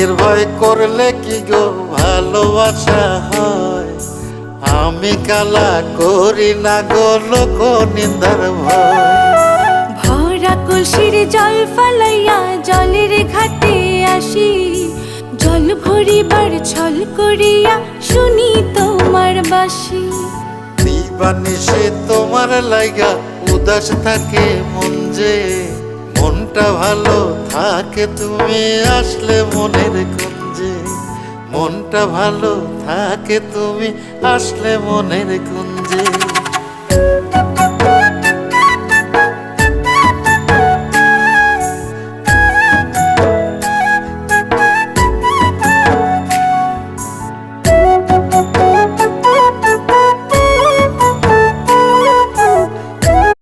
বিয়ের ভয় করলে কি গো ভালোবাসা হয়? আমি কালা করি না গো লোক নিন্দার ভয়। ভরা কলসির জল ফালাইয়া জলের ঘাটে আসি, জল ভরিবার ছল করিয়া শুনি তোমার বাঁশি। দিবানিশে তোমার লাইগা উদাস থাকে মন যে, মনটা ভালো থাকে তুমি আসলে মনের কুঞ্জে। মনটা ভালো থাকে তুমি আসলে মনের কুঞ্জে।